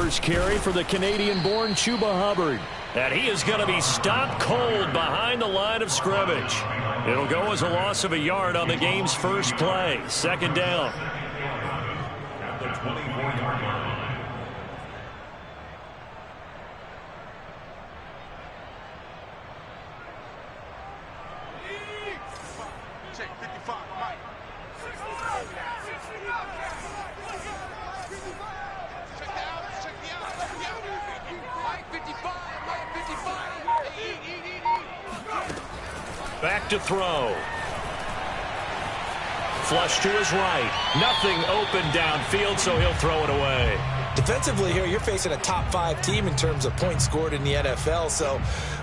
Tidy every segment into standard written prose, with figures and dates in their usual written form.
first carry for the Canadian-born Chuba Hubbard. And he is going to be stopped cold behind the line of scrimmage. It'll go as a loss of a yard on the game's first play. Second down. At the 24-yard line. Back to throw. Flush to his right. Nothing open downfield, so he'll throw it away. Defensively here, you're facing a top 5 team in terms of points scored in the NFL. So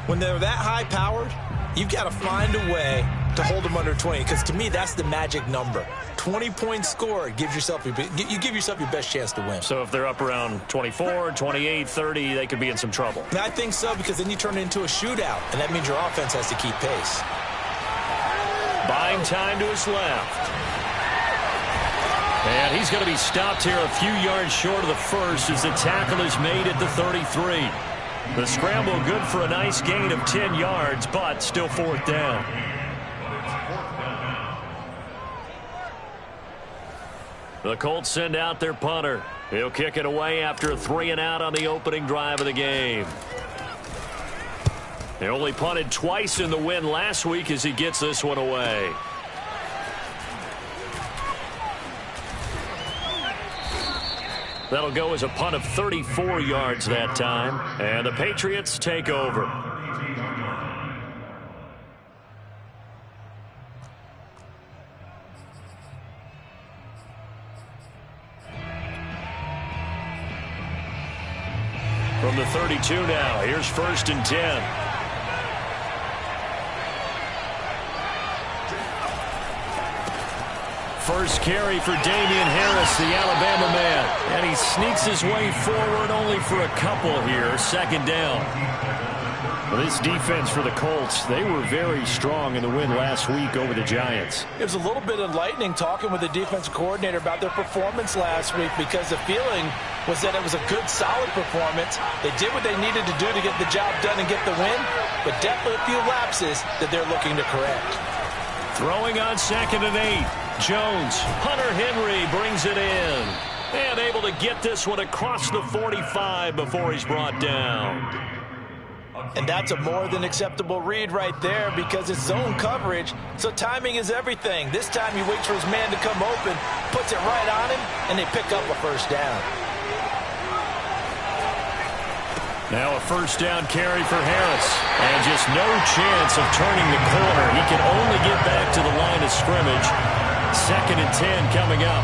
when they're that high-powered, you've got to find a way to hold them under 20. Because to me, that's the magic number. 20 points scored gives yourself you give yourself your best chance to win. So if they're up around 24, 28, 30, they could be in some trouble. And I think so, because then you turn it into a shootout, and that means your offense has to keep pace. Buying time to his left. And he's going to be stopped here a few yards short of the first as the tackle is made at the 33. The scramble good for a nice gain of 10 yards, but still fourth down. The Colts send out their punter. He'll kick it away after a 3-and-out on the opening drive of the game. They only punted twice in the win last week as he gets this one away. That'll go as a punt of 34 yards that time, and the Patriots take over. From the 32 now, here's 1st and 10. First carry for Damian Harris, the Alabama man. And he sneaks his way forward only for a couple here. Second down. Well, this defense for the Colts, they were very strong in the win last week over the Giants. It was a little bit enlightening talking with the defensive coordinator about their performance last week, because the feeling was that it was a good, solid performance. They did what they needed to do to get the job done and get the win, but definitely a few lapses that they're looking to correct. Throwing on 2nd and 8. Jones, Hunter Henry brings it in. And able to get this one across the 45 before he's brought down. And that's a more than acceptable read right there, because it's zone coverage, so timing is everything. This time he waits for his man to come open, puts it right on him, and they pick up a first down. Now a first down carry for Harris. And just no chance of turning the corner. He can only get back to the line of scrimmage. 2nd and 10 coming up.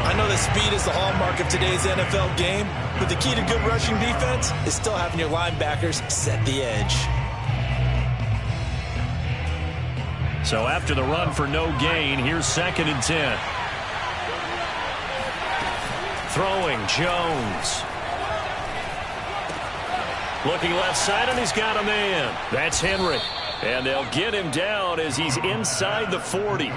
I know that speed is the hallmark of today's NFL game, but the key to good rushing defense is still having your linebackers set the edge. So after the run for no gain, here's 2nd and 10. Throwing, Jones. Looking left side, and he's got a man. That's Henry. And they'll get him down as he's inside the 40.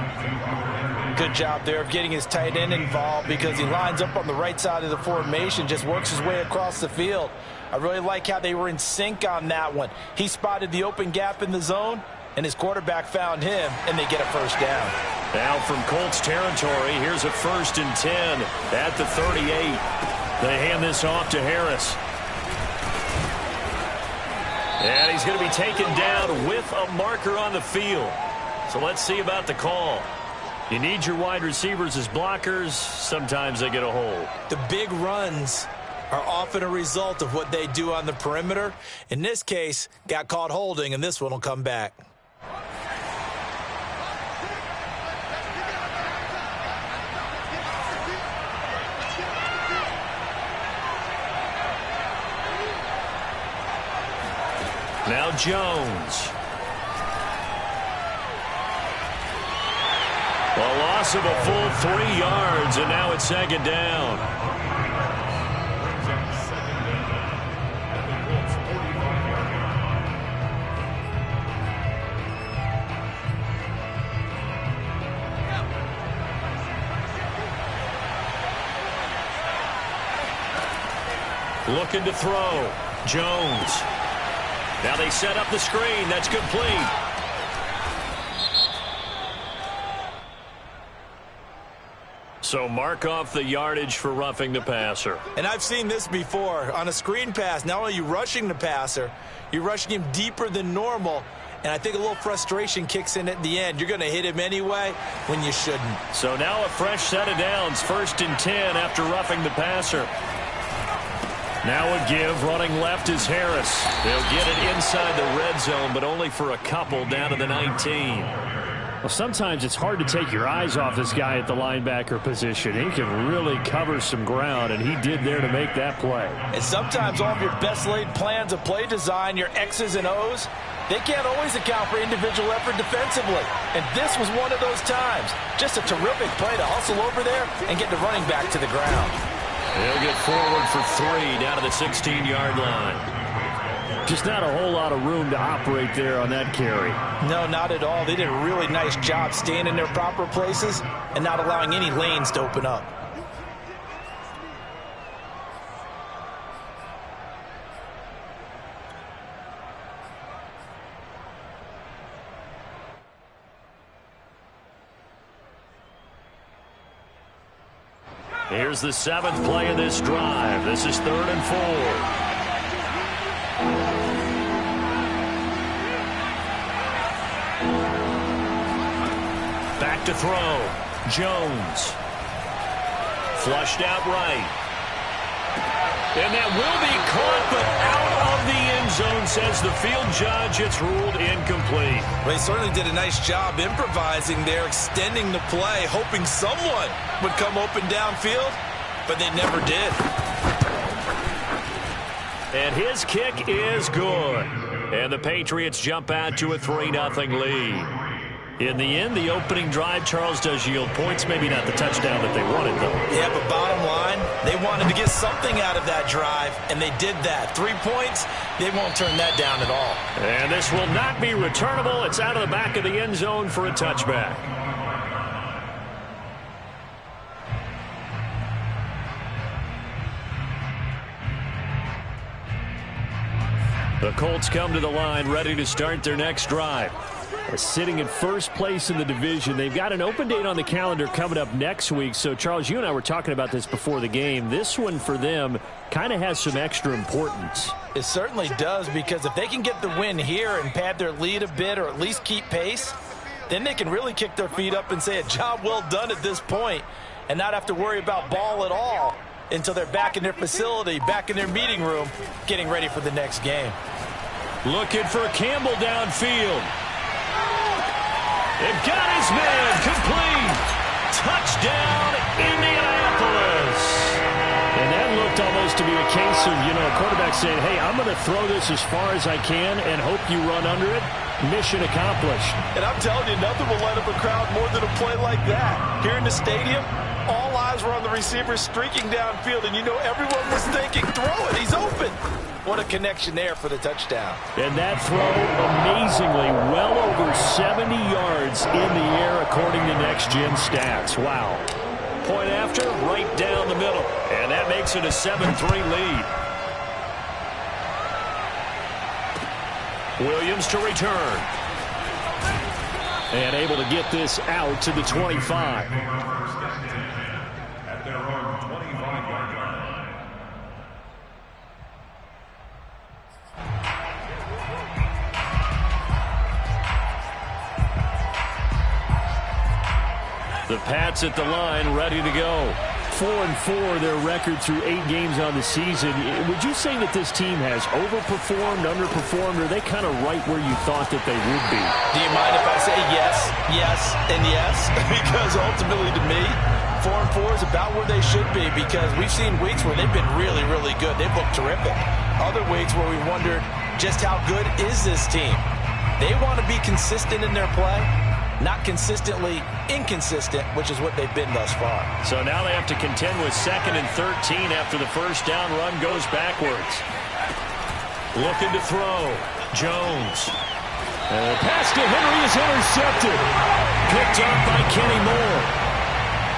Good job there of getting his tight end involved, because he lines up on the right side of the formation, just works his way across the field. I really like how they were in sync on that one. He spotted the open gap in the zone, and his quarterback found him, and they get a first down. Now from Colts territory, here's a 1st and 10 at the 38. They hand this off to Harris. And he's going to be taken down with a marker on the field. So let's see about the call. You need your wide receivers as blockers. Sometimes they get a hold. The big runs are often a result of what they do on the perimeter. In this case, got caught holding, and this one will come back. Now Jones. A loss of a full 3 yards, and now it's 2nd down. Looking to throw. Jones. Now they set up the screen. That's complete. So mark off the yardage for roughing the passer. And I've seen this before. On a screen pass, not only are you rushing the passer, you're rushing him deeper than normal. And I think a little frustration kicks in at the end. You're going to hit him anyway when you shouldn't. So now a fresh set of downs. 1st and 10 after roughing the passer. Now a give. Running left is Harris. They'll get it inside the red zone, but only for a couple down to the 19. Well, sometimes it's hard to take your eyes off this guy at the linebacker position. He can really cover some ground, and he did there to make that play. And sometimes all of your best laid plans of play design, your X's and O's, they can't always account for individual effort defensively. And this was one of those times. Just a terrific play to hustle over there and get the running back to the ground. They'll get forward for 3 down to the 16-yard line. Just not a whole lot of room to operate there on that carry. No, not at all. They did a really nice job staying in their proper places and not allowing any lanes to open up. Here's the 7th play of this drive. This is 3rd and 4. Back to throw. Jones. Flushed out right. And that will be caught, but out of the end zone, says the field judge. It's ruled incomplete. Well, he certainly did a nice job improvising there, extending the play, hoping someone would come open downfield, but they never did. And his kick is good. And the Patriots jump out to a 3-0 lead. In the end, the opening drive, Charles, does yield points. Maybe not the touchdown that they wanted, though. Yeah, but bottom line, they wanted to get something out of that drive, and they did that. 3 points, they won't turn that down at all. And this will not be returnable. It's out of the back of the end zone for a touchback. The Colts come to the line, ready to start their next drive. Sitting in first place in the division. They've got an open date on the calendar coming up next week. So, Charles, you and I were talking about this before the game. This one for them kind of has some extra importance. It certainly does, because if they can get the win here and pad their lead a bit or at least keep pace, then they can really kick their feet up and say a job well done at this point and not have to worry about ball at all until they're back in their facility, back in their meeting room, getting ready for the next game. Looking for Campbell downfield. It got his man, complete. Touchdown, Indianapolis. And that looked almost to be a case of, a quarterback saying, hey, I'm going to throw this as far as I can and hope you run under it. Mission accomplished. And I'm telling you, nothing will light up a crowd more than a play like that. Here in the stadium, all eyes were on the receiver streaking downfield, and everyone was thinking, throw it, he's open. What a connection there for the touchdown. And that throw, amazingly, well over 70 yards in the air according to Next Gen Stats. Wow. Point after, right down the middle. And that makes it a 7-3 lead. Williams to return. And able to get this out to the 25. At their own 25-yard line. The Pats at the line, ready to go. 4-4, their record through 8 games on the season. Would you say that this team has overperformed, underperformed, or are they kind of right where you thought that they would be? Do you mind if I say yes, yes, and yes? Because ultimately to me, 4-4 is about where they should be, because we've seen weeks where they've been really, really good. They've looked terrific. Other weeks where we wondered just how good is this team. They want to be consistent in their play. Not consistently inconsistent, which is what they've been thus far. So now they have to contend with 2nd and 13 after the first down run goes backwards. Looking to throw. Jones. Pass to Henry is intercepted. Picked up by Kenny Moore.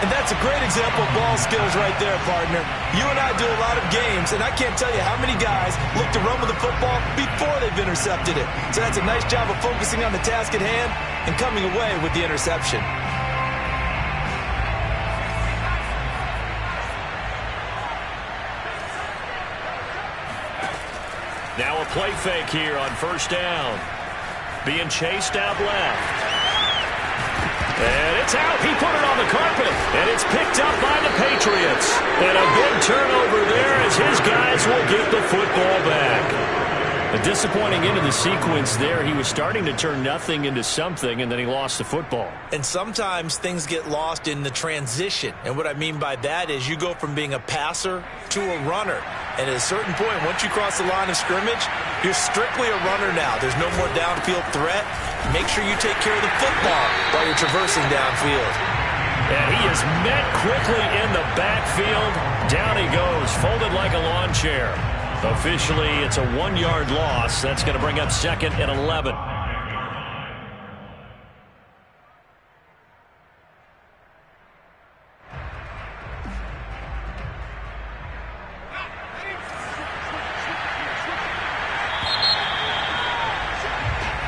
And that's a great example of ball skills right there, partner. You and I do a lot of games, and I can't tell you how many guys look to run with the football before they've intercepted it. So that's a nice job of focusing on the task at hand and coming away with the interception. Now a play fake here on first down. Being chased out left. And it's out. He put it on the carpet. And it's picked up by the Patriots. And a big turnover there as his guys will get the football back. A disappointing end of the sequence there. He was starting to turn nothing into something, and then he lost the football. And sometimes things get lost in the transition. And what I mean by that is you go from being a passer to a runner. And at a certain point, once you cross the line of scrimmage, you're strictly a runner now. There's no more downfield threat. Make sure you take care of the football while you're traversing downfield. And he is met quickly in the backfield. Down he goes, folded like a lawn chair. Officially, it's a 1-yard loss. That's going to bring up 2nd and 11.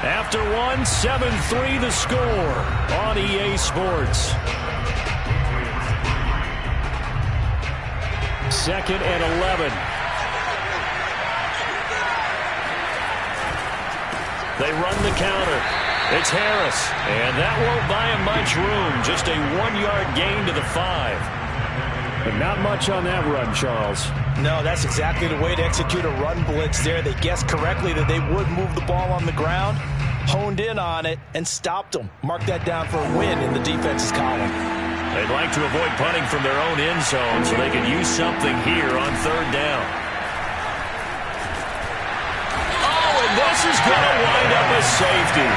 After one, 7-3 the score on EA Sports. 2nd and 11. They run the counter. It's Harris. And that won't buy him much room. Just a 1-yard gain to the 5. But not much on that run, Charles. No, that's exactly the way to execute a run blitz there. They guessed correctly that they would move the ball on the ground, honed in on it, and stopped them. Mark that down for a win in the defense's column. They'd like to avoid punting from their own end zone so they can use something here on 3rd down. This is going to wind up a safety.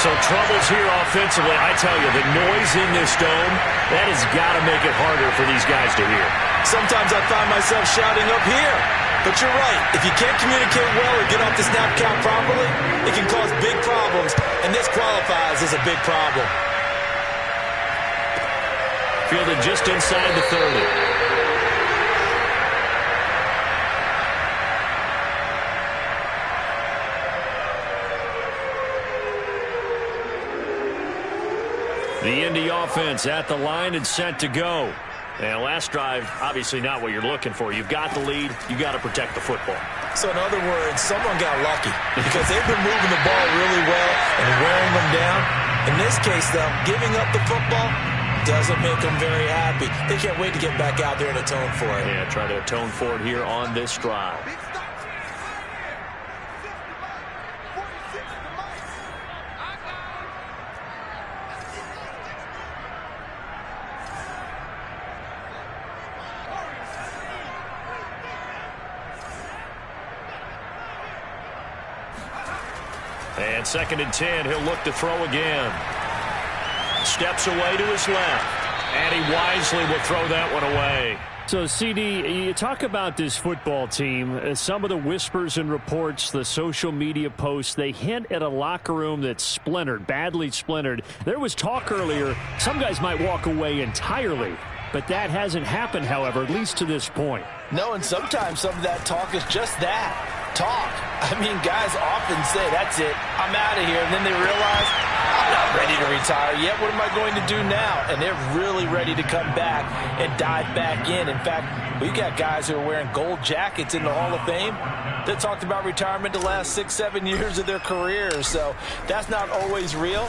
So troubles here offensively. I tell you, the noise in this dome, that has got to make it harder for these guys to hear. Sometimes I find myself shouting up here. But you're right. If you can't communicate well or get off the snap count properly, it can cause big problems. And this qualifies as a big problem. Fielded just inside the 30. The Indy offense at the line and set to go. And last drive, obviously not what you're looking for. You've got the lead. You've got to protect the football. So in other words, someone got lucky because they've been moving the ball really well and wearing them down. In this case, though, giving up the football doesn't make them very happy. They can't wait to get back out there and atone for it. Yeah, try to atone for it here on this drive. And 2nd and 10, he'll look to throw again. Steps away to his left. And he wisely will throw that one away. So, CD, you talk about this football team. Some of the whispers and reports, the social media posts, they hint at a locker room that's splintered, badly splintered. There was talk earlier, some guys might walk away entirely. But that hasn't happened, however, at least to this point. No, and sometimes some of that talk is just that. Talk. I mean, guys often say, that's it, I'm out of here. And then they realize, I'm not ready to retire yet. What am I going to do now? And they're really ready to come back and dive back in. In fact, we got guys who are wearing gold jackets in the Hall of Fame that talked about retirement the last 6-7 years of their careers. So that's not always real.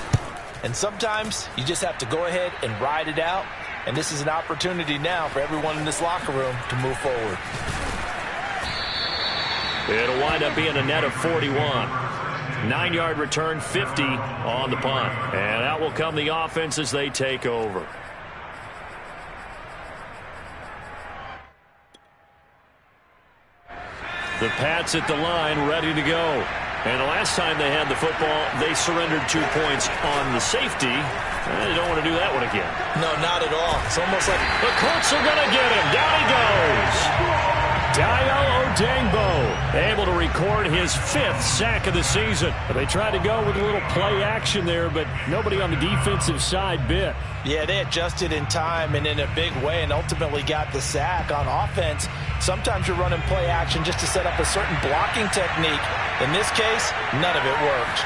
And sometimes you just have to go ahead and ride it out. And this is an opportunity now for everyone in this locker room to move forward. It'll wind up being a net of 41. 9-yard return, 50 on the punt. And out will come the offense as they take over. The Pats at the line, ready to go. And the last time they had the football, they surrendered 2 points on the safety. They don't want to do that one again. No, not at all. It's almost like the Colts are going to get him. Down he goes. Dayo Odeyingbo able to record his 5th sack of the season. They tried to go with a little play action there, but nobody on the defensive side bit. Yeah, they adjusted in time and in a big way and ultimately got the sack. On offense, sometimes you're running play action just to set up a certain blocking technique. In this case, none of it worked.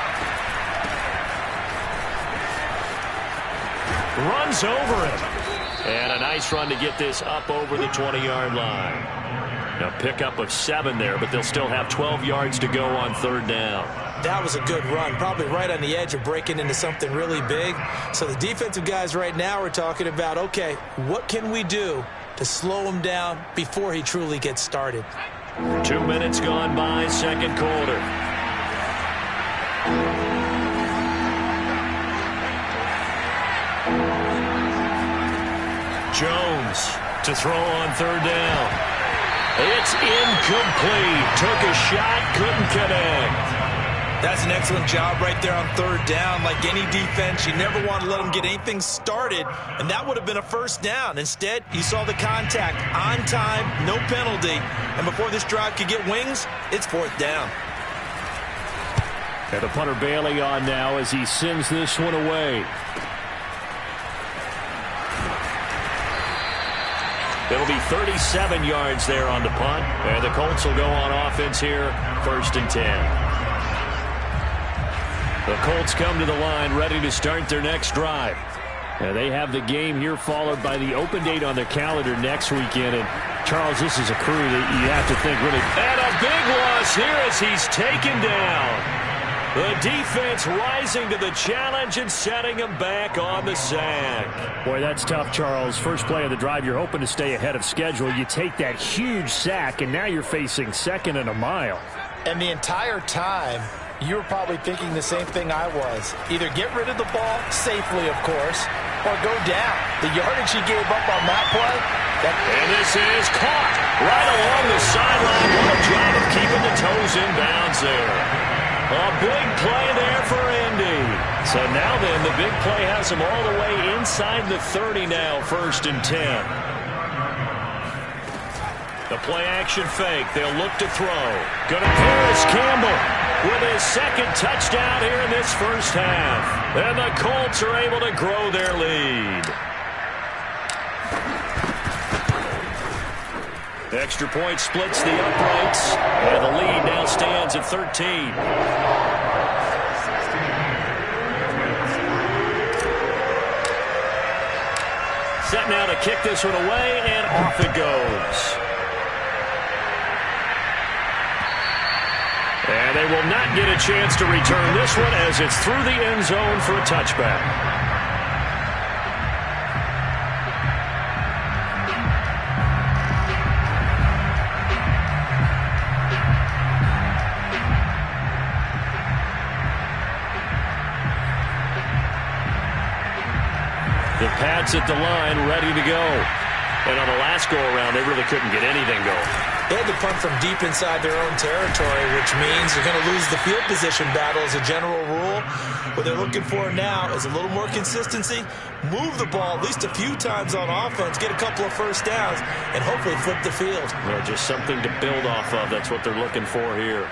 Runs over it. And a nice run to get this up over the 20-yard line. Now pickup of 7 there, but they'll still have 12 yards to go on 3rd down. That was a good run, probably right on the edge of breaking into something really big. So the defensive guys right now are talking about, okay, what can we do to slow him down before he truly gets started? 2 minutes gone by, 2nd quarter. Jones to throw on 3rd down. It's incomplete. Took a shot, couldn't connect. That's an excellent job right there on 3rd down. Like any defense, you never want to let them get anything started, and that would have been a 1st down. Instead, you saw the contact on time, no penalty, and before this drive could get wings, it's 4th down. And the punter Bailey on now as he sends this one away. It'll be 37 yards there on the punt. And the Colts will go on offense here, 1st and 10. The Colts come to the line ready to start their next drive. And they have the game here followed by the open date on their calendar next weekend. And, Charles, this is a crew that you have to think really. And a big loss here as he's taken down. The defense rising to the challenge and setting him back on the sack. Boy, that's tough, Charles. First play of the drive, you're hoping to stay ahead of schedule. You take that huge sack, and now you're facing 2nd and a mile. And the entire time, you were probably thinking the same thing I was. Either get rid of the ball, safely, of course, or go down. The yardage he gave up on that play. And this is caught right along the sideline. What a job of keeping the toes in bounds there. A big play there for Indy. So now then, the big play has him all the way inside the 30 now, 1st and 10. The play action fake. They'll look to throw. Going to Paris Campbell with his 2nd touchdown here in this 1st half. And the Colts are able to grow their lead. Extra point splits the uprights, and the lead now stands at 13. Set now to kick this one away, and off it goes. And they will not get a chance to return this one as it's through the end zone for a touchback. The Pats at the line, ready to go. And on the last go-around, they really couldn't get anything going. They had to punt from deep inside their own territory, which means they're going to lose the field position battle as a general rule. What they're looking for now is a little more consistency, move the ball at least a few times on offense, get a couple of 1st downs, and hopefully flip the field. Well, just something to build off of. That's what they're looking for here.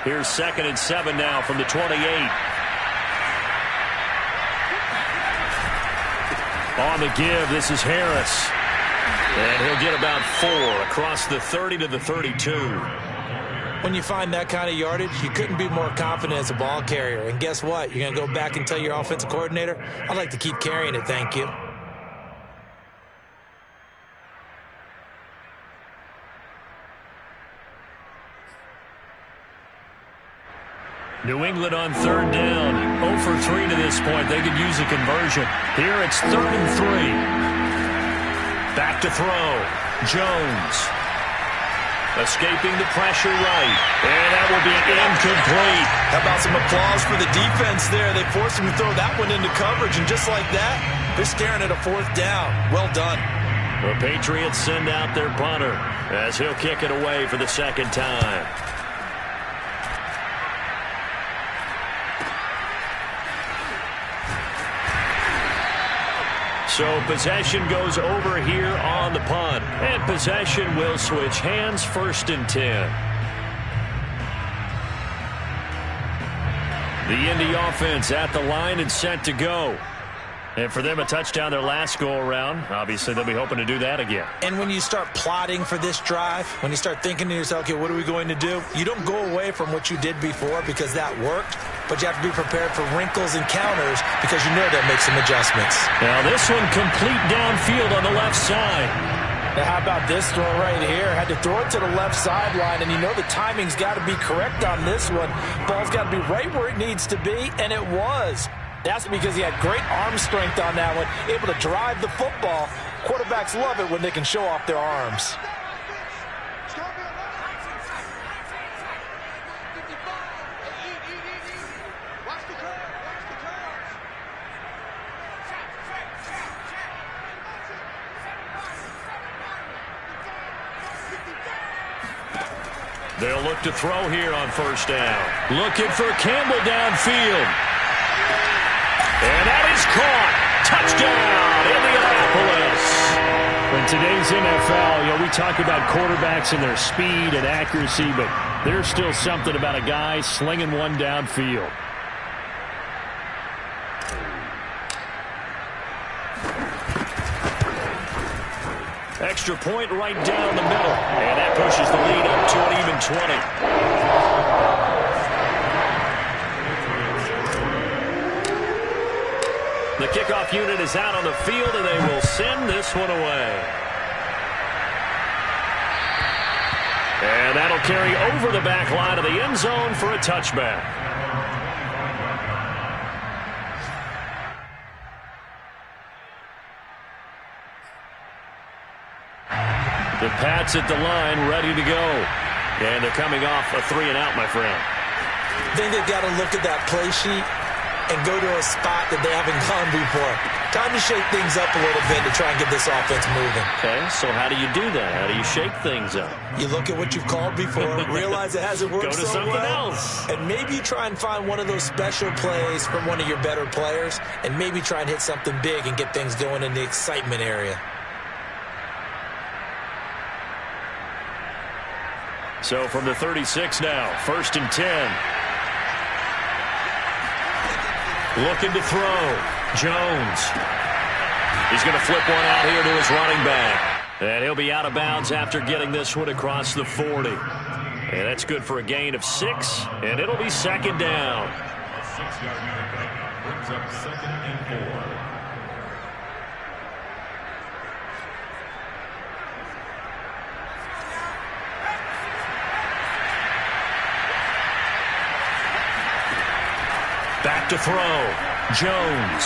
Here's 2nd and 7 now from the 28. On the give, this is Harris. And he'll get about 4 across the 30 to the 32. When you find that kind of yardage, you couldn't be more confident as a ball carrier. And guess what? You're going to go back and tell your offensive coordinator, I'd like to keep carrying it, thank you. New England on 3rd down. 0 for 3 to this point. They could use a conversion. Here it's 3rd and 3. Back to throw. Jones. Escaping the pressure right. And that will be incomplete. How about some applause for the defense there? They forced him to throw that one into coverage, and just like that, they're staring at a 4th down. Well done. The Patriots send out their punter as he'll kick it away for the 2nd time. So possession goes over here on the punt. And possession will switch hands, 1st and 10. The Indy offense at the line and set to go. And for them, a touchdown their last go-around. Obviously, they'll be hoping to do that again. And when you start plotting for this drive, when you start thinking to yourself, okay, what are we going to do? You don't go away from what you did before because that worked, but you have to be prepared for wrinkles and counters because you know they'll make some adjustments. Now this one complete downfield on the left side. Now how about this throw right here? Had to throw it to the left sideline, and you know the timing's got to be correct on this one. Ball's got to be right where it needs to be, and it was. That's because he had great arm strength on that one, able to drive the football. Quarterbacks love it when they can show off their arms. They'll look to throw here on 1st down. Looking for Campbell downfield. And that is caught. Touchdown, Indianapolis. In today's NFL, we talk about quarterbacks and their speed and accuracy, but there's still something about a guy slinging one downfield. Extra point right down the middle. And that pushes the lead up to an even 20. The kickoff unit is out on the field, and they will send this one away. And that'll carry over the back line of the end zone for a touchback. The Pats at the line, ready to go. And they're coming off a 3-and-out, my friend. I think they've got to look at that play sheet and go to a spot that they haven't gone before. Time to shake things up a little bit to try and get this offense moving. Okay, so how do you do that? How do you shake things up? You look at what you've called before, realize it hasn't worked go to so something well, else. and maybe try and find one of those special plays from one of your better players, and maybe try and hit something big and get things going in the excitement area. So from the 36 now, 1st and 10. Looking to throw. Jones. He's going to flip one out here to his running back. And he'll be out of bounds after getting this one across the 40. And that's good for a gain of 6. And it'll be 2nd down. A 6-yard unit brings up 2nd and 4. Back to throw. Jones.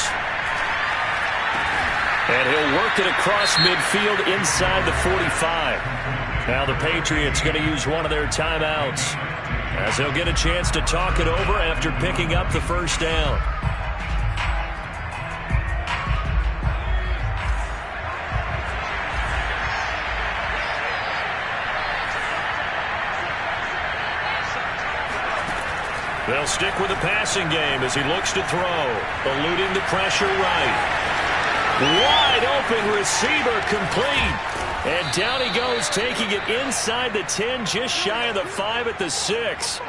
And he'll work it across midfield inside the 45. Now the Patriots going to use one of their timeouts as they'll get a chance to talk it over after picking up the 1st down. They'll stick with the passing game as he looks to throw, eluding the pressure right. Wide open receiver complete. And down he goes, taking it inside the 10, just shy of the 5 at the 6.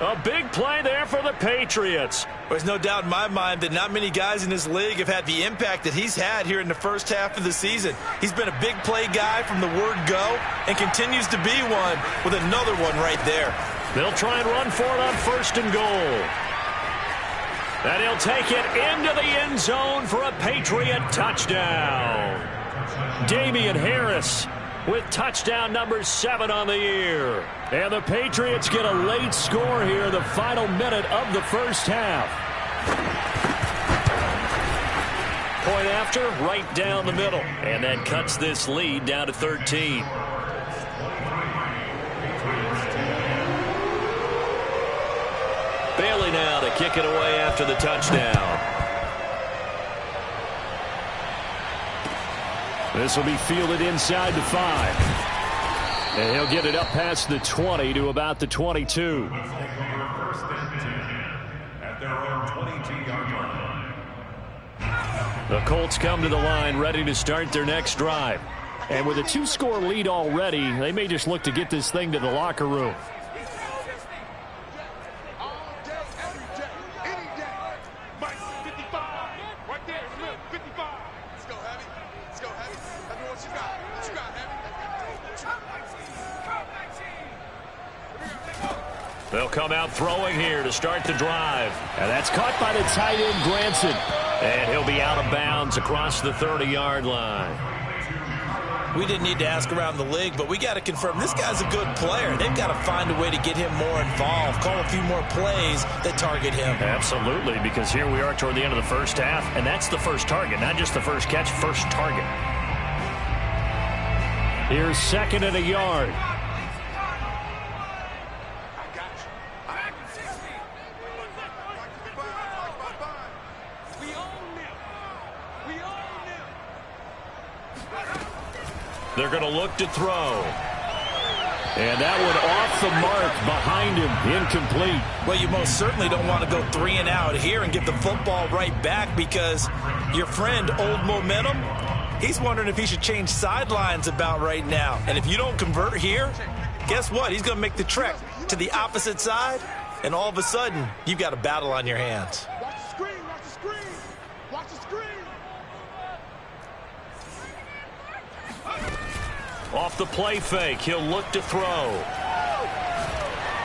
A big play there for the Patriots. There's no doubt in my mind that not many guys in this league have had the impact that he's had here in the first half of the season. He's been a big play guy from the word go and continues to be one with another one right there. They'll try and run for it on 1st and goal. And he'll take it into the end zone for a Patriot touchdown. Damian Harris with touchdown number 7 on the year. And the Patriots get a late score here in the final minute of the first half. Point after, right down the middle. And that cuts this lead down to 13. Bailey now to kick it away after the touchdown. This will be fielded inside the 5. And he'll get it up past the 20 to about the 22. At their own 22-yard line. The Colts come to the line ready to start their next drive. And with a 2-score lead already, they may just look to get this thing to the locker room. They'll come out throwing here to start the drive. And that's caught by the tight end, Granson. And he'll be out of bounds across the 30-yard line. We didn't need to ask around the league, but we got to confirm this guy's a good player. They've got to find a way to get him more involved, call a few more plays that target him. Absolutely, because here we are toward the end of the first half, and that's the first target, not just the first catch, first target. Here's 2nd and a yard. They're going to look to throw. And that one off the mark behind him. Incomplete. Well, you most certainly don't want to go 3 and out here and give the football right back, because your friend, Old Momentum, he's wondering if he should change sidelines about right now. And if you don't convert here, guess what? He's going to make the trek to the opposite side, and all of a sudden, you've got a battle on your hands. Watch the screen, watch the screen, watch the screen. Off the play fake, he'll look to throw.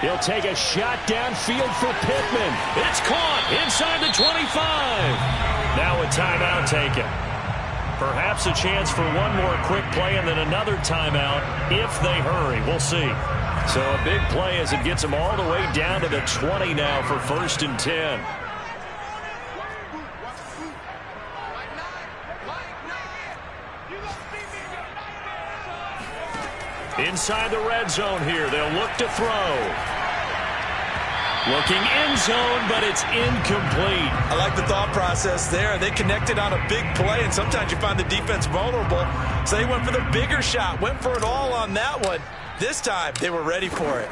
He'll take a shot downfield for Pittman. It's caught inside the 25. Now a timeout taken. Perhaps a chance for one more quick play and then another timeout if they hurry. We'll see. So a big play as it gets them all the way down to the 20 now for 1st and 10. Inside the red zone here. They'll look to throw. Looking end zone, but it's incomplete. I like the thought process there. They connected on a big play, and sometimes you find the defense vulnerable. So they went for the bigger shot, went for it all on that one. This time, they were ready for it.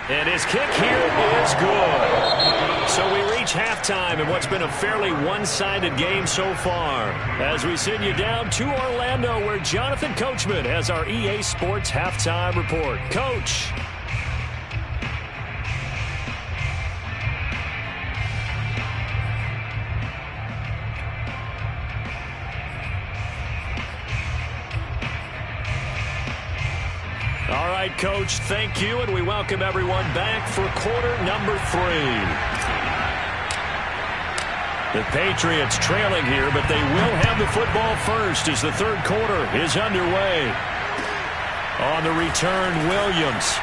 And his kick here is good. So we reach halftime in what's been a fairly one-sided game so far. As we send you down to Orlando, where Jonathan Coachman has our EA Sports halftime report. Coach. All right, Coach, thank you, and we welcome everyone back for quarter number 3. The Patriots trailing here, but they will have the football first as the third quarter is underway. On the return, Williams.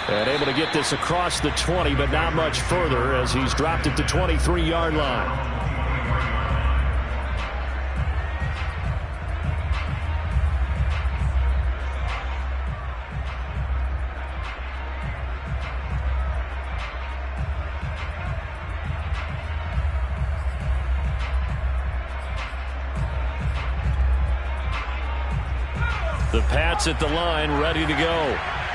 And able to get this across the 20, but not much further as he's dropped it to 23-yard line. The Pats at the line, ready to go.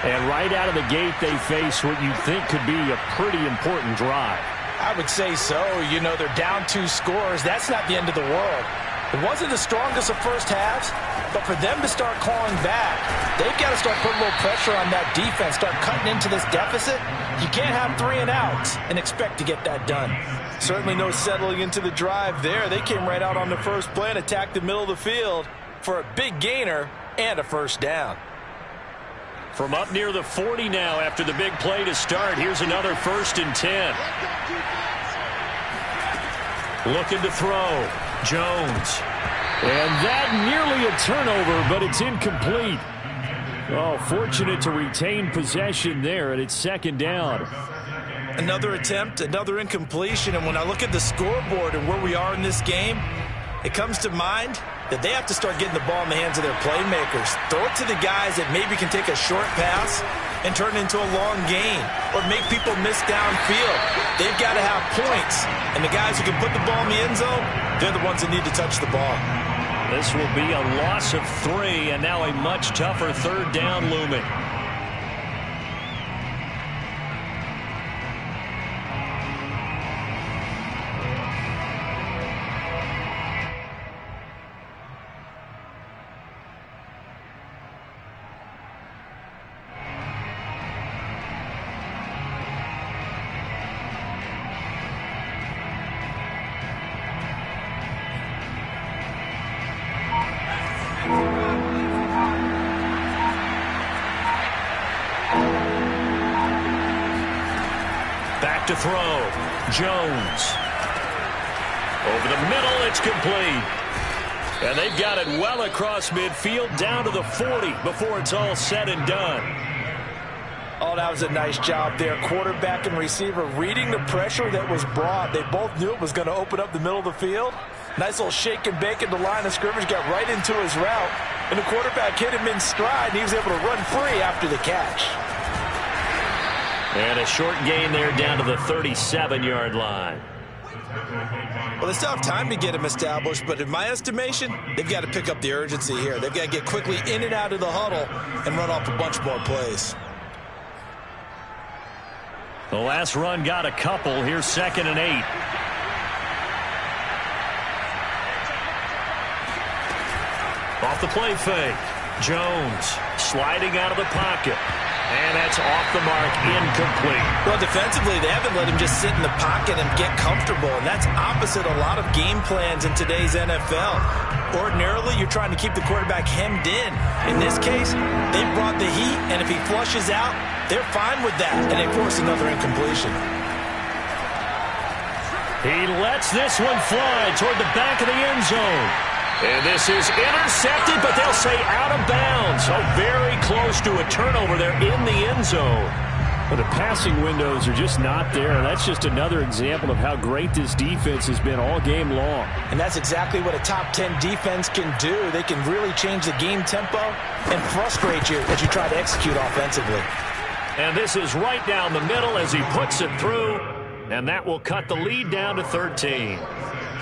And right out of the gate, they face what you think could be a pretty important drive. I would say so. You know, they're down 2 scores. That's not the end of the world. It wasn't the strongest of first halves, but for them to start clawing back, they've got to start putting a little pressure on that defense, start cutting into this deficit. You can't have 3 and outs and expect to get that done. Certainly no settling into the drive there. They came right out on the first play and attacked the middle of the field for a big gainer and a first down. From up near the 40 now after the big play to start, here's another 1st and 10. Looking to throw. Jones. And that nearly a turnover, but it's incomplete. Oh, fortunate to retain possession there, and it's 2nd down. Another attempt, another incompletion, and when I look at the scoreboard and where we are in this game, it comes to mind that they have to start getting the ball in the hands of their playmakers. Throw it to the guys that maybe can take a short pass and turn it into a long gain or make people miss downfield. They've got to have points, and the guys who can put the ball in the end zone, they're the ones that need to touch the ball. This will be a loss of 3, and now a much tougher 3rd down looming. to throw. Jones. Over the middle, it's complete. And they've got it well across midfield down to the 40 before it's all said and done. Oh, that was a nice job there. Quarterback and receiver reading the pressure that was brought. They both knew it was going to open up the middle of the field. Nice little shake and bake at the line of scrimmage, got right into his route. And the quarterback hit him in stride, and he was able to run free after the catch. And a short gain there down to the 37-yard line. Well, they still have time to get him established, but in my estimation, they've got to pick up the urgency here. They've got to get quickly in and out of the huddle and run off a bunch more plays. The last run got a couple. Here's 2nd and 8. Off the play fake. Jones sliding out of the pocket. And that's off the mark, incomplete. Well, defensively, they haven't let him just sit in the pocket and get comfortable, and that's opposite a lot of game plans in today's NFL. Ordinarily, you're trying to keep the quarterback hemmed in. In this case, they brought the heat, and if he flushes out, they're fine with that, and they force another incompletion. He lets this one fly toward the back of the end zone. And this is intercepted, but they'll say out of bounds. So very close to a turnover there in the end zone. But the passing windows are just not there. That's just another example of how great this defense has been all game long. And that's exactly what a top 10 defense can do. They can really change the game tempo and frustrate you as you try to execute offensively. And this is right down the middle as he puts it through. And that will cut the lead down to 13.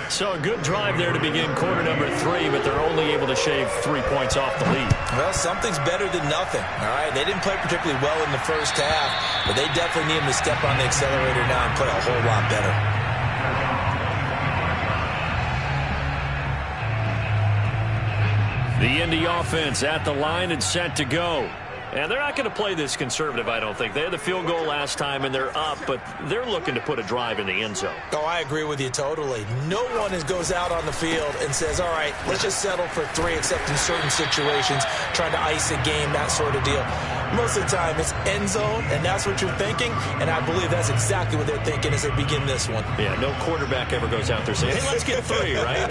So a good drive there to begin quarter number 3, but they're only able to shave 3 points off the lead. Well, something's better than nothing, all right? They didn't play particularly well in the first half, but they definitely need him to step on the accelerator now and play a whole lot better. The Indy offense at the line and set to go. And they're not going to play this conservative, I don't think. They had the field goal last time, and they're up, but they're looking to put a drive in the end zone. Oh, I agree with you totally. No one goes out on the field and says, all right, let's just settle for 3, except in certain situations, trying to ice a game, that sort of deal. Most of the time, it's end zone, and that's what you're thinking, and I believe that's exactly what they're thinking as they begin this one. Yeah, no quarterback ever goes out there saying, hey, let's get 3, right?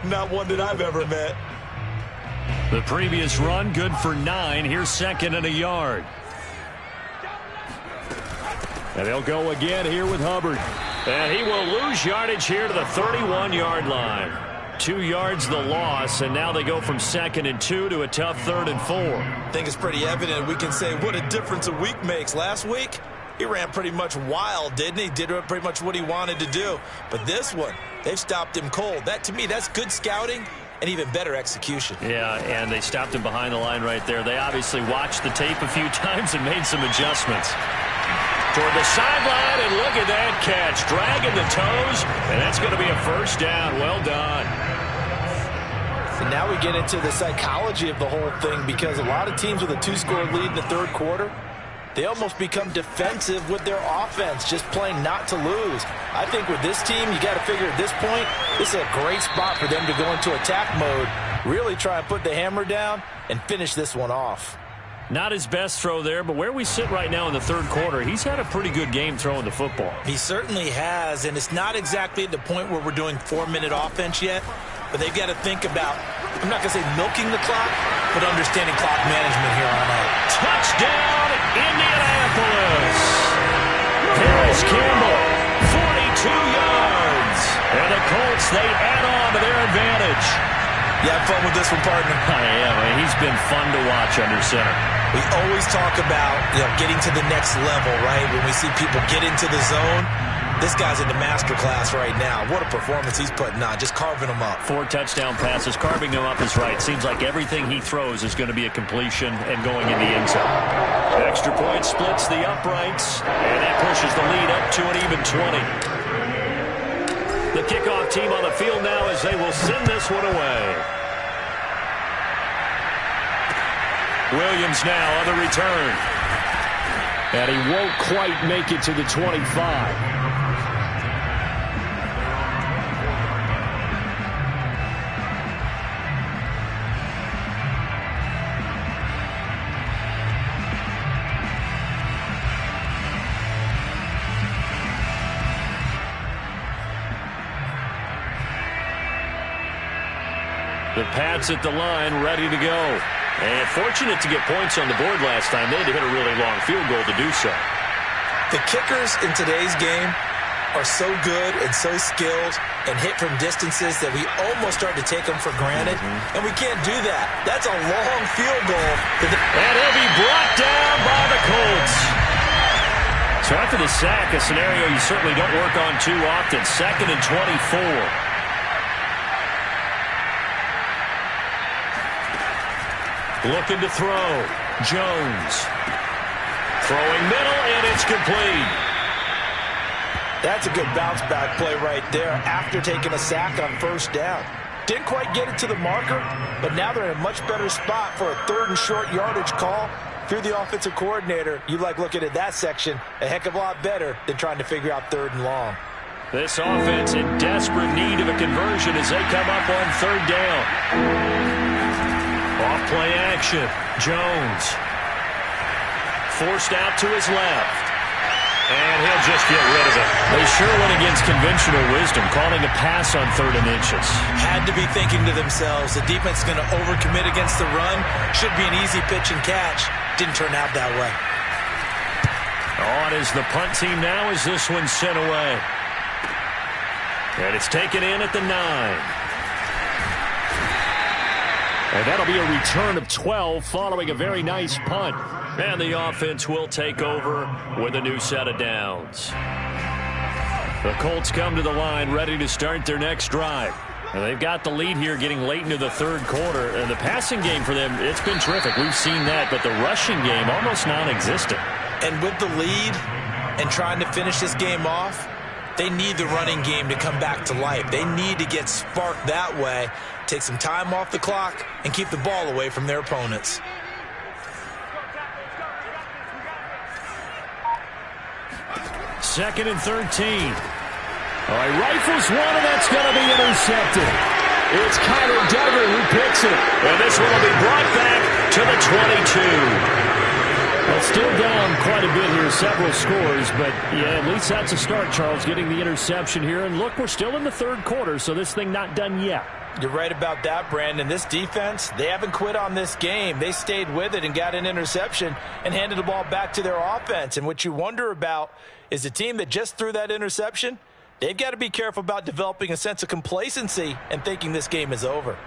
Not one that I've ever met. The previous run, good for 9. Here's 2nd and a yard. And they'll go again here with Hubbard. And he will lose yardage here to the 31-yard line. 2 yards the loss, and now they go from 2nd and 2 to a tough 3rd and 4. I think it's pretty evident. We can say what a difference a week makes. Last week, he ran pretty much wild, didn't he? Did pretty much what he wanted to do. But this one, they've stopped him cold. That, to me, that's good scouting and even better execution. Yeah, and they stopped him behind the line right there. They obviously watched the tape a few times and made some adjustments. Toward the sideline, and look at that catch. Dragging the toes, and that's going to be a first down. Well done. And now we get into the psychology of the whole thing, because a lot of teams with a 2-score lead in the third quarter, they almost become defensive with their offense, just playing not to lose. I think with this team, you got to figure at this point, this is a great spot for them to go into attack mode, really try and put the hammer down and finish this one off. Not his best throw there, but where we sit right now in the third quarter, he's had a pretty good game throwing the football. He certainly has, and it's not exactly at the point where we're doing 4-minute offense yet, but they've got to think about, I'm not going to say milking the clock, but understanding clock management here on out. Touchdown, Indianapolis! Harris Campbell, 42 yards. And the Colts, they add on to their advantage. You have fun with this one, partner? I am. He's been fun to watch under center. We always talk about, getting to the next level, right? When we see people get into the zone, this guy's in the master class right now. What a performance he's putting on, just carving them up. 4 touchdown passes, carving them up is right. Seems like everything he throws is going to be a completion and going in the end zone. Extra point splits the uprights, and that pushes the lead up to an even 20. The kickoff team on the field now as they will send this one away. Williams now on the return. And he won't quite make it to the 25. The Pats at the line, ready to go. And fortunate to get points on the board last time. They had to hit a really long field goal to do so. The kickers in today's game are so good and so skilled and hit from distances that we almost start to take them for granted. And we can't do that. That's a long field goal. And he'll be brought down by the Colts. So after the sack, a scenario you certainly don't work on too often. 2nd and 24. Looking to throw. Jones. Throwing middle, and it's complete. That's a good bounce-back play right there after taking a sack on 1st down. Didn't quite get it to the marker, but now they're in a much better spot for a 3rd and short yardage call. If you're the offensive coordinator, you like looking at that section a heck of a lot better than trying to figure out 3rd and long. This offense in desperate need of a conversion as they come up on 3rd down. Off play action. Jones. Forced out to his left. And he'll just get rid of it. They sure went against conventional wisdom, calling a pass on 3rd and inches. Had to be thinking to themselves, the defense is going to overcommit against the run. Should be an easy pitch and catch. Didn't turn out that way. On is the punt team now as this one's sent away. And it's taken in at the 9. And that'll be a return of 12 following a very nice punt. And the offense will take over with a new set of downs. The Colts come to the line ready to start their next drive. And they've got the lead here getting late into the 3rd quarter. And the passing game for them, it's been terrific. We've seen that. But the rushing game, almost non-existent. And with the lead and trying to finish this game off, they need the running game to come back to life. They need to get sparked that way, take some time off the clock, and keep the ball away from their opponents. Second and 13. All right, rifles one, and that's going to be intercepted. It's Kyler Duggar who picks it. And this one will be brought back to the 22. Well, still down quite a bit here, several scores, but yeah, at least that's a start, Charles, getting the interception here. And look, we're still in the 3rd quarter, so this thing not done yet. You're right about that, Brandon. This defense, they haven't quit on this game. They stayed with it and got an interception and handed the ball back to their offense. And what you wonder about is the team that just threw that interception, they've got to be careful about developing a sense of complacency and thinking this game is over.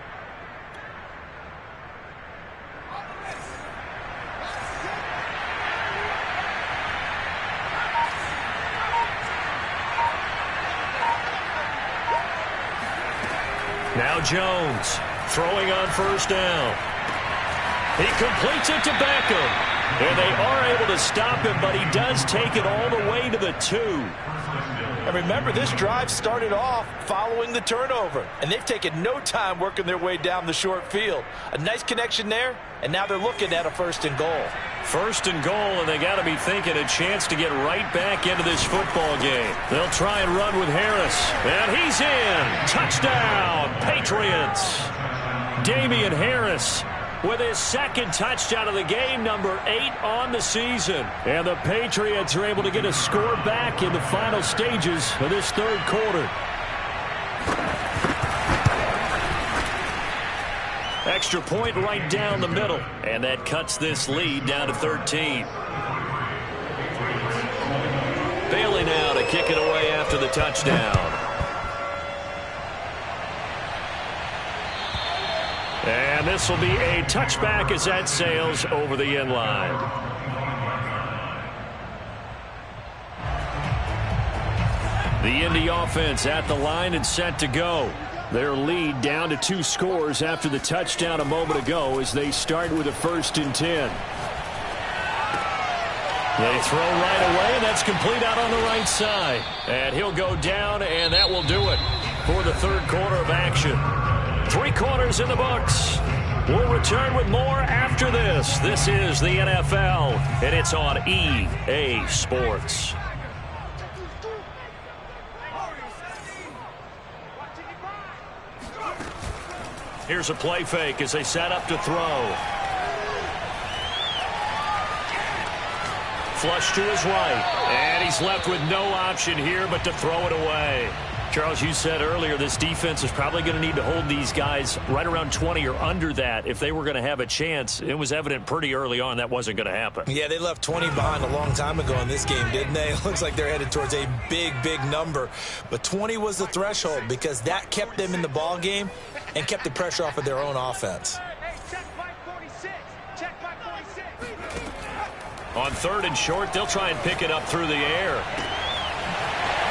Now Jones throwing on 1st down. He completes it to Beckham. And they are able to stop him, but he does take it all the way to the 2. And remember, this drive started off following the turnover. And they've taken no time working their way down the short field. A nice connection there, and now they're looking at a 1st and goal. 1st and goal, and they got to be thinking a chance to get right back into this football game. They'll try and run with Harris. And he's in. Touchdown, Patriots. Damian Harris with his 2nd touchdown of the game, number 8 on the season. And the Patriots are able to get a score back in the final stages of this 3rd quarter. Extra point right down the middle. And that cuts this lead down to 13. Bailey now to kick it away after the touchdown. And this will be a touchback as that sails over the end line. The Indy offense at the line and set to go. Their lead down to 2 scores after the touchdown a moment ago as they start with a 1st and 10. They throw right away, and that's complete out on the right side. And he'll go down, and that will do it for the 3rd quarter of action. 3 quarters in the books. We'll return with more after this. This is the NFL, and it's on EA Sports. Here's a play fake as they set up to throw. Flush to his right. And he's left with no option here but to throw it away. Charles, you said earlier this defense is probably going to need to hold these guys right around 20 or under that if they were going to have a chance. It was evident pretty early on that wasn't going to happen. Yeah, they left 20 behind a long time ago in this game, didn't they? It looks like they're headed towards a big, big number. But 20 was the threshold because that kept them in the ball game and kept the pressure off of their own offense. On 3rd and short, they'll try and pick it up through the air.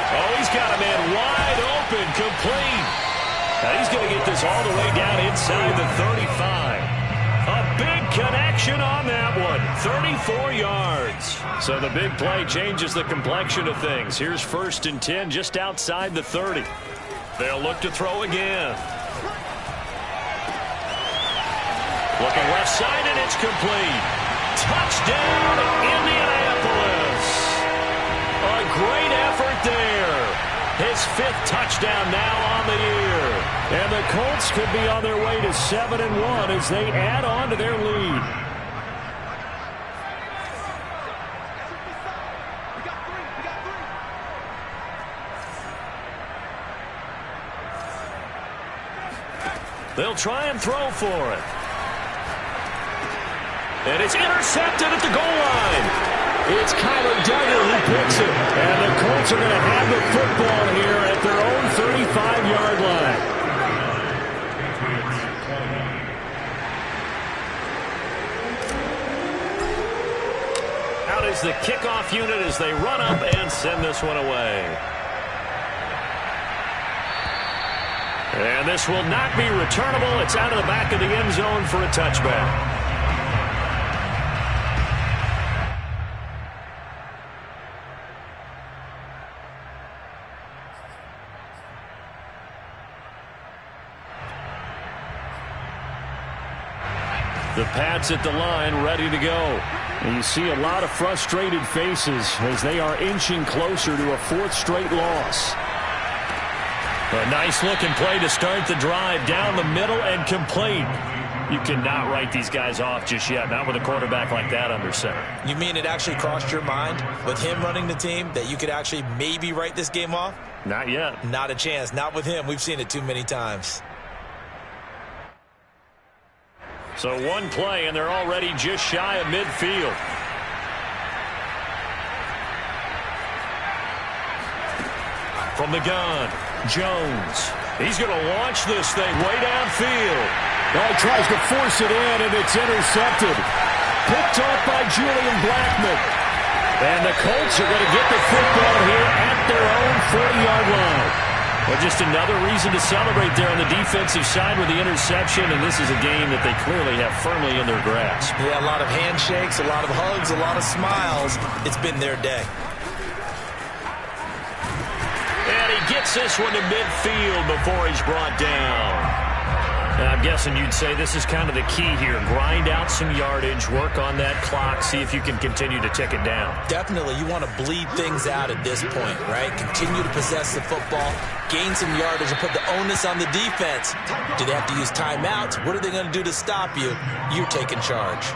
Oh, he's got a man wide open, complete. Now he's going to get this all the way down inside the 35. A big connection on that one, 34 yards. So the big play changes the complexion of things. Here's 1st and 10 just outside the 30. They'll look to throw again. Looking left side, and it's complete. Touchdown, Indianapolis. A great effort there. His 5th touchdown now on the year. And the Colts could be on their way to 7-1 as they add on to their lead. They'll try and throw for it. And it's intercepted at the goal line. It's Kyler Duggar who picks it. And the Colts are going to have the football here at their own 35-yard line. Out is the kickoff unit as they run up and send this one away. And this will not be returnable. It's out of the back of the end zone for a touchback. The Pats at the line, ready to go. And you see a lot of frustrated faces as they are inching closer to a 4th straight loss. A nice-looking play to start the drive down the middle and complete. You cannot write these guys off just yet, not with a quarterback like that under center. You mean it actually crossed your mind with him running the team that you could actually maybe write this game off? Not yet. Not a chance. Not with him. We've seen it too many times. So one play, and they're already just shy of midfield. From the gun, Jones. He's going to launch this thing way downfield. Well, he tries to force it in, and it's intercepted. Picked off by Julian Blackmon. And the Colts are going to get the football here at their own 40-yard line. Well, just another reason to celebrate there on the defensive side with the interception, and this is a game that they clearly have firmly in their grasp. Yeah, a lot of handshakes, a lot of hugs, a lot of smiles. It's been their day. And he gets this one to midfield before he's brought down. Now, I'm guessing you'd say this is kind of the key here. Grind out some yardage, work on that clock, see if you can continue to tick it down. Definitely, you want to bleed things out at this point, right? Continue to possess the football, gain some yardage, and put the onus on the defense. Do they have to use timeouts? What are they going to do to stop you? You're taking charge.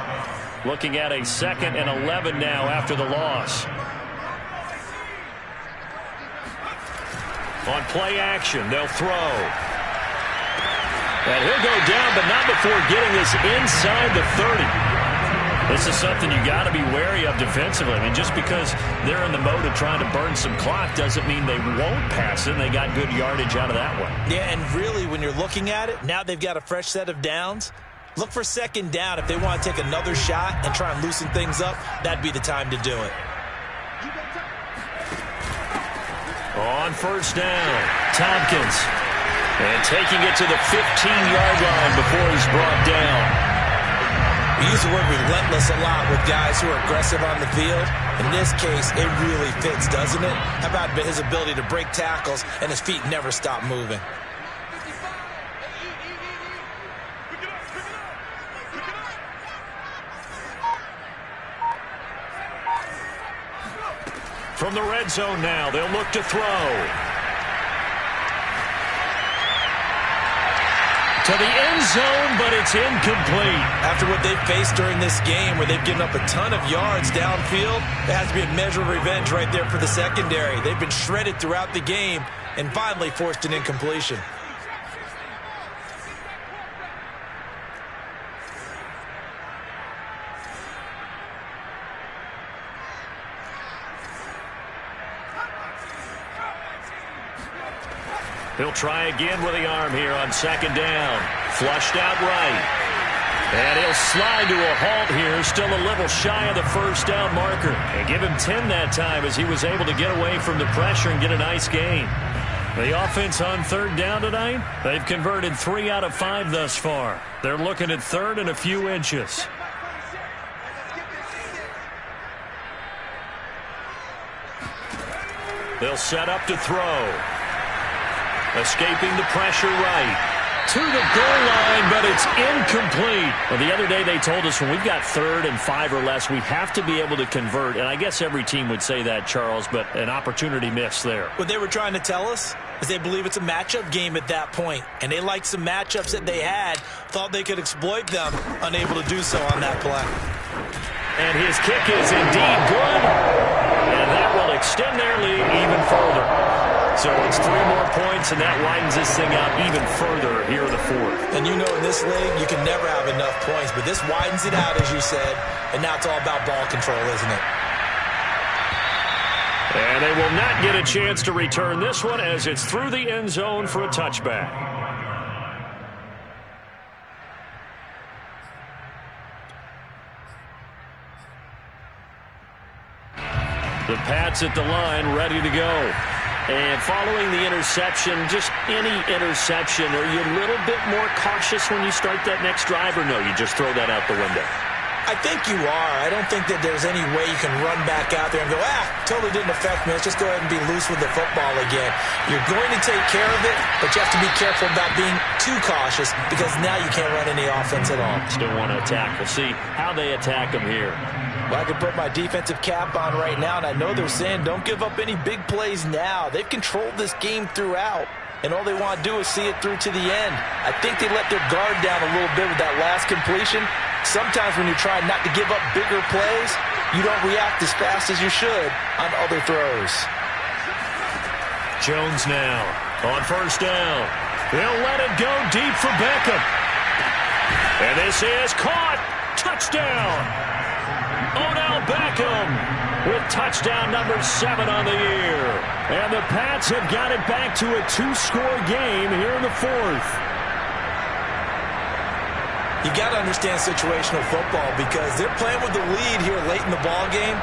Looking at a 2nd and 11 now after the loss. On play action, they'll throw. And he'll go down, but not before getting this inside the 30. This is something you got to be wary of defensively. I mean, just because they're in the mode of trying to burn some clock doesn't mean they won't pass it. And they got good yardage out of that one. Yeah, and really, when you're looking at it, now they've got a fresh set of downs. Look for 2nd down. If they want to take another shot and try and loosen things up, that'd be the time to do it. On 1st down, Tompkins. And taking it to the 15-yard line before he's brought down. We use the word relentless a lot with guys who are aggressive on the field. In this case, it really fits, doesn't it? How about his ability to break tackles and his feet never stop moving? From the red zone now, they'll look to throw. to the end zone, but it's incomplete. After what they've faced during this game, where they've given up a ton of yards downfield, there has to be a measure of revenge right there for the secondary. They've been shredded throughout the game and finally forced an incompletion. He'll try again with the arm here on second down. Flushed out right. And he'll slide to a halt here, still a little shy of the first down marker. And give him 10 that time as he was able to get away from the pressure and get a nice gain. The offense on third down tonight, they've converted 3 out of 5 thus far. They're looking at third and a few inches. They'll set up to throw. Escaping the pressure right. To the goal line, but it's incomplete. Well, the other day they told us when we've got third and 5 or less, we have to be able to convert. And I guess every team would say that, Charles, but an opportunity missed there. What they were trying to tell us is they believe it's a matchup game at that point. And they liked some matchups that they had, thought they could exploit them, unable to do so on that play. And his kick is indeed good. And that will extend their lead even further. So it's 3 more points, and that widens this thing out even further here in the fourth. And you know, in this league, you can never have enough points, but this widens it out, as you said, and now it's all about ball control, isn't it? And they will not get a chance to return this one as it's through the end zone for a touchback. The Pats at the line, ready to go. And following the interception, just any interception, are you a little bit more cautious when you start that next drive, or no, you just throw that out the window? I think you are. I don't think that there's any way you can run back out there and go, totally didn't affect me. Let's just go ahead and be loose with the football again. You're going to take care of it, but you have to be careful about being too cautious because now you can't run any offense at all. Still want to attack. We'll see how they attack them here. Well, I can put my defensive cap on right now, and I know they're saying don't give up any big plays now. They've controlled this game throughout, and all they want to do is see it through to the end. I think they let their guard down a little bit with that last completion. Sometimes when you're trying not to give up bigger plays, you don't react as fast as you should on other throws. Jones now on first down. They'll let it go deep for Beckham. And this is caught. Touchdown. Odell Beckham with touchdown number 7 on the year. And the Pats have got it back to a 2-score game here in the fourth. You got to understand situational football because they're playing with the lead here late in the ball game.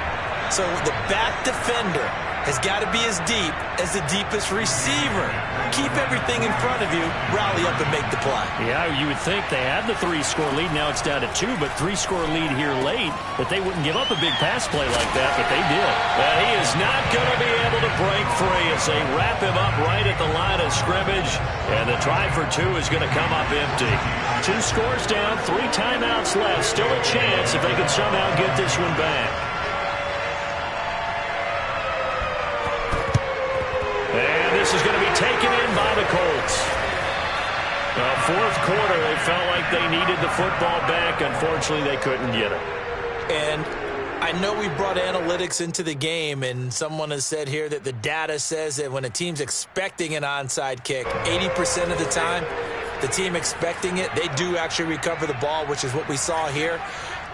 So the back defender has got to be as deep as the deepest receiver. Keep everything in front of you, rally up and make the play. Yeah, you would think they had the 3-score lead. Now it's down to 2, but 3-score lead here late. That they wouldn't give up a big pass play like that, but they did. But he is not going to be able to break free as they wrap him up right at the line of scrimmage. And the try for 2 is going to come up empty. 2 scores down, 3 timeouts left. Still a chance if they can somehow get this one back. And this is going to be taken in by the Colts. Fourth quarter, they felt like they needed the football back. Unfortunately, they couldn't get it. And I know we brought analytics into the game, and someone has said here that the data says that when a team's expecting an onside kick, 80% of the time, the team expecting it, they do actually recover the ball, which is what we saw here.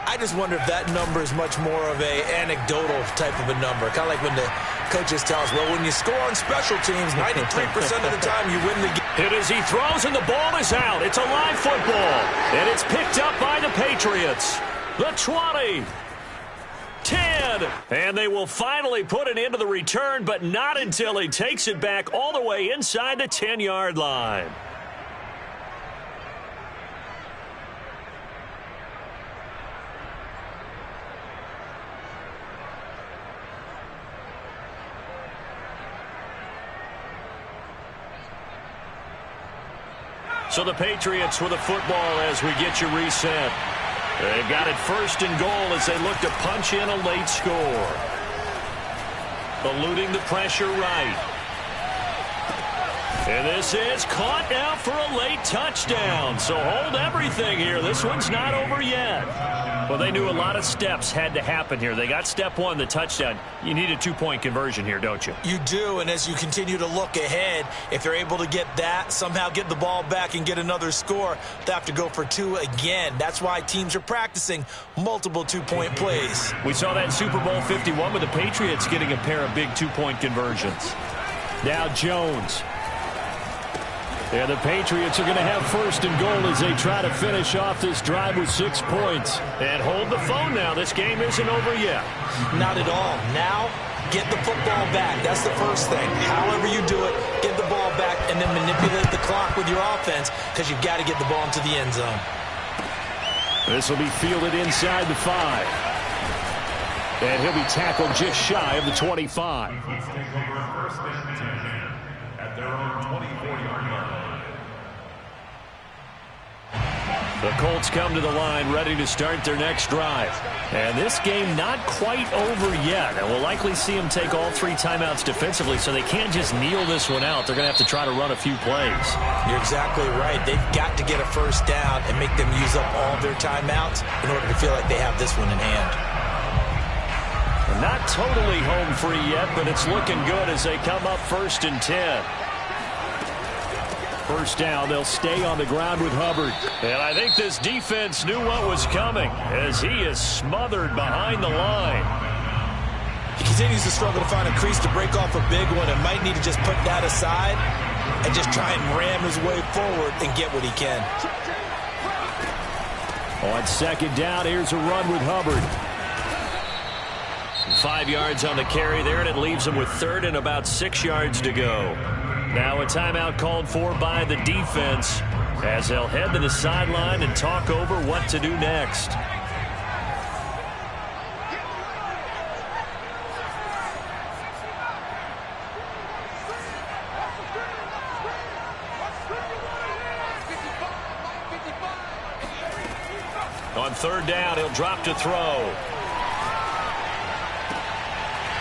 I just wonder if that number is much more of a anecdotal type of a number. Kind of like when the coaches tell us, well, when you score on special teams, 93% of the time you win the game. Hit as he throws, and the ball is out. It's a live football, and it's picked up by the Patriots. The 20, 10, and they will finally put it into the return, but not until he takes it back all the way inside the 10-yard line. So the Patriots with a football as we get you reset. They've got it first and goal as they look to punch in a late score. Eluding the pressure right. And this is caught now for a late touchdown. So hold everything here. This one's not over yet. Well, they knew a lot of steps had to happen here. They got step one, the touchdown. You need a two-point conversion here, don't you? You do, and as you continue to look ahead, if they're able to get that, somehow get the ball back and get another score, they have to go for two again. That's why teams are practicing multiple two-point plays. We saw that Super Bowl 51 with the Patriots getting a pair of big two-point conversions. Now Jones. And the Patriots are going to have first and goal as they try to finish off this drive with 6 points. And hold the phone now. This game isn't over yet. Not at all. Now, get the football back. That's the first thing. However you do it, get the ball back and then manipulate the clock with your offense because you've got to get the ball into the end zone. This will be fielded inside the 5. And he'll be tackled just shy of the 25. Let's take over first and 10 at their own 24-yard line. The Colts come to the line ready to start their next drive. And this game not quite over yet. And we'll likely see them take all 3 timeouts defensively, so they can't just kneel this one out. They're going to have to try to run a few plays. You're exactly right. They've got to get a first down and make them use up all their timeouts in order to feel like they have this one in hand. Not totally home free yet, but it's looking good as they come up first and 10. First down, they'll stay on the ground with Hubbard. And I think this defense knew what was coming as he is smothered behind the line. He continues to struggle to find a crease to break off a big one and might need to just put that aside and just try and ram his way forward and get what he can. On second down, here's a run with Hubbard. 5 yards on the carry there, and it leaves him with third and about 6 yards to go. Now a timeout called for by the defense as they'll head to the sideline and talk over what to do next. On third down, he'll drop to throw.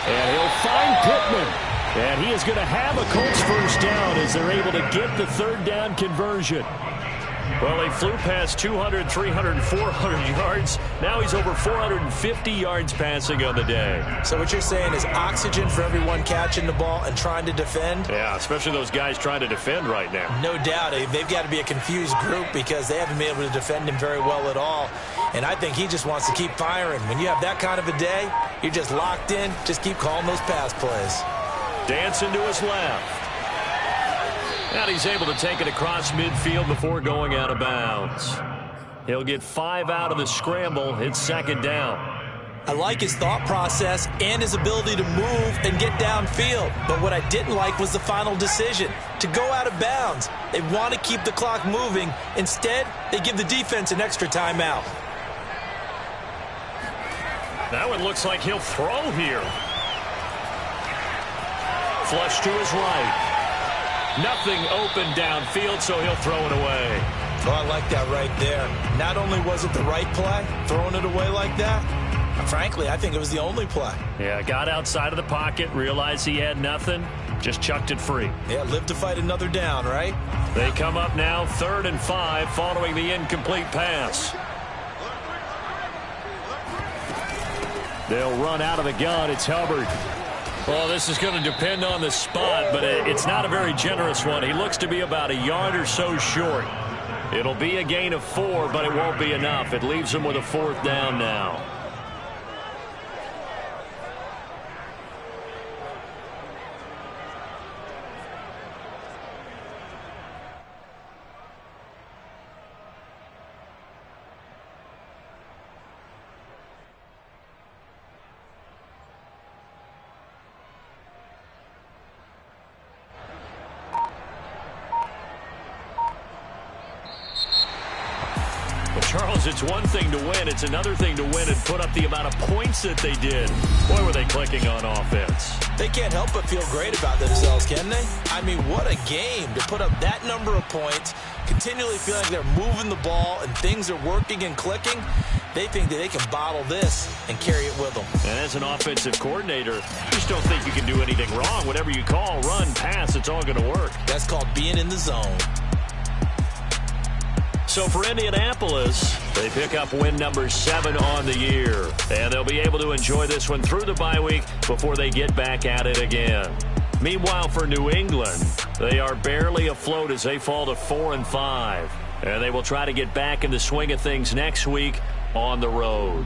And he'll find Pittman. And he is going to have a Colts first down as they're able to get the third down conversion. Well, they flew past 200, 300, 400 yards. Now he's over 450 yards passing on the day. So what you're saying is oxygen for everyone catching the ball and trying to defend? Yeah, especially those guys trying to defend right now. No doubt. They've got to be a confused group because they haven't been able to defend him very well at all. And I think he just wants to keep firing. When you have that kind of a day, you're just locked in. Just keep calling those pass plays. Dancing to his left. And he's able to take it across midfield before going out of bounds. He'll get 5 out of the scramble. It's second down. I like his thought process and his ability to move and get downfield. But what I didn't like was the final decision, to go out of bounds. They want to keep the clock moving. Instead, they give the defense an extra timeout. That one looks like he'll throw here. Flush to his right. Nothing open downfield, so he'll throw it away. Oh, I like that right there. Not only was it the right play, throwing it away like that, frankly, I think it was the only play. Yeah, got outside of the pocket, realized he had nothing, just chucked it free. Yeah, live to fight another down, right? They come up now 3rd and 5 following the incomplete pass. They'll run out of the gun. It's Hubbard. Well, this is going to depend on the spot, but it's not a very generous one. He looks to be about a yard or so short. It'll be a gain of 4, but it won't be enough. It leaves him with a 4th down now. Charles, it's one thing to win. It's another thing to win and put up the amount of points that they did. Boy, were they clicking on offense. They can't help but feel great about themselves, can they? I mean, what a game to put up that number of points, continually feeling like they're moving the ball and things are working and clicking. They think that they can bottle this and carry it with them. And as an offensive coordinator, you just don't think you can do anything wrong. Whatever you call, run, pass, it's all going to work. That's called being in the zone. So for Indianapolis, they pick up win number 7 on the year. And they'll be able to enjoy this one through the bye week before they get back at it again. Meanwhile, for New England, they are barely afloat as they fall to 4-5. And they will try to get back in the swing of things next week on the road.